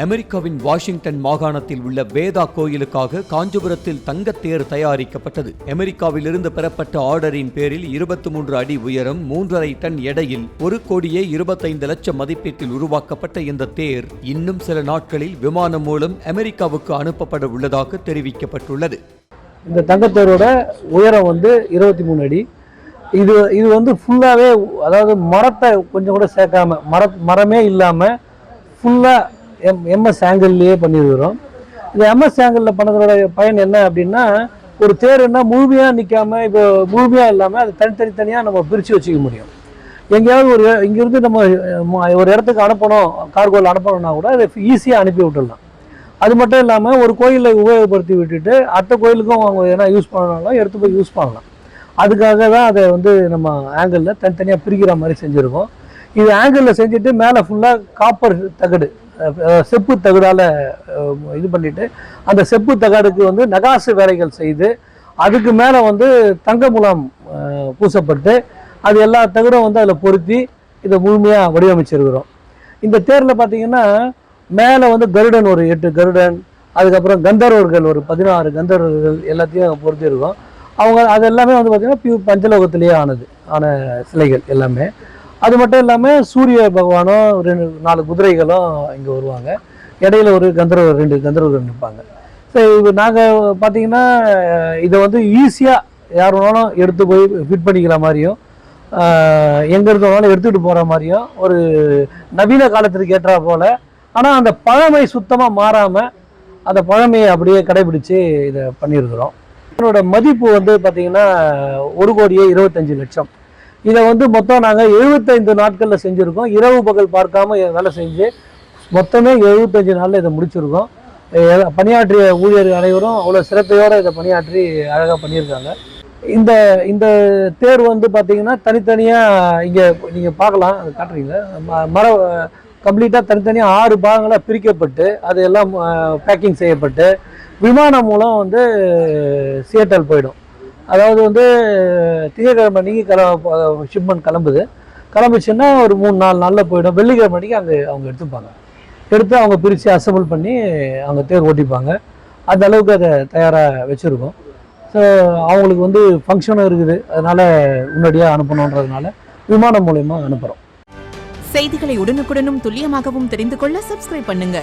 அமெரிக்காவின் வாஷிங்டன் மாகாணத்தில் உள்ள வேதா கோயிலுக்காக காஞ்சிபுரத்தில் தங்கத்தேர் தயாரிக்கப்பட்டது. அமெரிக்காவிலிருந்து பெறப்பட்ட ஆர்டரின் பேரில் 23 அடி உயரம் 3.5 டன் எடையில் 1,25,00,000 மதிப்பீட்டில் உருவாக்கப்பட்ட இந்த தேர் இன்னும் சில நாட்களில் விமானம் மூலம் அமெரிக்காவுக்கு அனுப்பப்பட உள்ளதாக தெரிவிக்கப்பட்டுள்ளது. இந்த தங்கத்தேரோட உயரம் 23 அடி. இது ஃபுல்லாகவே, அதாவது மரத்தை கொஞ்சம் கூட சேர்க்காம, மரமே இல்லாமல் ஃபுல்லாக எம்எஸ் ஆங்கிள்லேயே பண்ணியிருக்கிறோம். இந்த எம்எஸ் ஆங்கிளில் பண்ணதோட பயன் என்ன அப்படின்னா, ஒரு தேருன்னா முழுமையாக நிற்காம, இப்போ முழுமையாக இல்லாமல் அது தனித்தனியாக நம்ம பிரித்து வச்சுக்க முடியும். எங்கேயாவது இங்கேருந்து நம்ம ஒரு இடத்துக்கு அனுப்பணும், கார்கோவில் அனுப்பணும்னா கூட அதை ஈஸியாக அனுப்பி விட்டுடலாம். அது மட்டும் இல்லாமல் ஒரு கோயிலில் உபயோகப்படுத்தி விட்டுட்டு அடுத்த கோயிலுக்கும் அவங்க எதனா யூஸ் பண்ணனாலும் எடுத்து போய் யூஸ் பண்ணலாம். அதுக்காக தான் அதை நம்ம ஆங்கிளில் தனித்தனியாக பிரிக்கிற மாதிரி செஞ்சுருக்கோம். இது ஆங்கிளில் செஞ்சுட்டு மேலே ஃபுல்லாக காப்பர் தகடு, செப்பு தகடால் இது பண்ணிவிட்டு அந்த செப்பு தகடுக்கு நகாசு வேலைகள் செய்து அதுக்கு மேலே தங்க முலாம் பூசப்பட்டு அது எல்லா தகடும் அதில் பொருத்தி இதை முழுமையாக வடிவமைச்சிருக்கிறோம். இந்த தேரில் பார்த்திங்கன்னா மேலே கருடன் ஒரு 8 கருடன், அதுக்கப்புறம் கந்தர்வர்கள் ஒரு 16 கந்தர்வர்கள் எல்லாத்தையும் பொருத்தியிருக்கோம். அவங்க அது எல்லாமே பார்த்திங்கன்னா பியூர் பஞ்சலோகத்திலேயே ஆன சிலைகள் எல்லாமே. அது மட்டும் இல்லாமல் சூரிய பகவானும் 4 குதிரைகளும் இங்கே வருவாங்க. இடையில ஒரு 2 கந்தர்வர்கள் நிற்பாங்க. ஸோ இது நாங்கள் பார்த்திங்கன்னா இதை ஈஸியாக யார் வேணாலும் எடுத்து போய் ஃபிட் பண்ணிக்கிற மாதிரியும், எங்கே இருந்தாலும் எடுத்துகிட்டு போகிற மாதிரியும் ஒரு நவீன காலத்திற்கு ஏற்றா போல், ஆனால் அந்த பழமை சுத்தமாக மாறாமல் அந்த பழமையை அப்படியே கடைபிடிச்சு இதை பண்ணியிருக்கிறோம். இதனோட மதிப்பு பார்த்திங்கன்னா 1,25,00,000. இதை மொத்தம் நாங்கள் 75 நாட்களில் செஞ்சுருக்கோம். இரவு பகல் பார்க்காம வேலை செஞ்சு மொத்தமே 75 நாளில் இதை முடிச்சிருக்கோம். பணியாற்றிய ஊழியர்கள் அனைவரும் அவ்வளோ சிறப்பையோடு இதை பணியாற்றி அழகாக பண்ணியிருக்காங்க. இந்த தேர் பார்த்திங்கன்னா தனித்தனியாக இங்கே நீங்கள் பார்க்கலாம், அது காட்டுறீங்களா, கம்ப்ளீட்டாக தனித்தனியாக 6 பாகங்களாக பிரிக்கப்பட்டு அது எல்லாம் பேக்கிங் செய்யப்பட்டு விமானம் மூலம் சியேட்டல் போயிடும். அதாவது திங்கட்கிழமை அன்றைக்கி ஷிப்மெண்ட் கிளம்புச்சுன்னா ஒரு 3-4 நாளில் போயிடும். வெள்ளிக்கிழமை அன்றைக்கி அவங்க எடுத்து அவங்க பிரித்து அசம்பிள் பண்ணி அவங்க தேர் ஓட்டிப்பாங்க. அந்த அளவுக்கு அதை தயாராக வச்சுருக்கோம். ஸோ அவங்களுக்கு ஃபங்க்ஷனும் இருக்குது, அதனால் முன்னாடியாக அனுப்பணுன்றதுனால விமானம் மூலயமா அனுப்புகிறோம். செய்திகளை உடனுக்குடனும் துல்லியமாகவும் தெரிந்து கொள்ள சப்ஸ்கிரைப் பண்ணுங்க.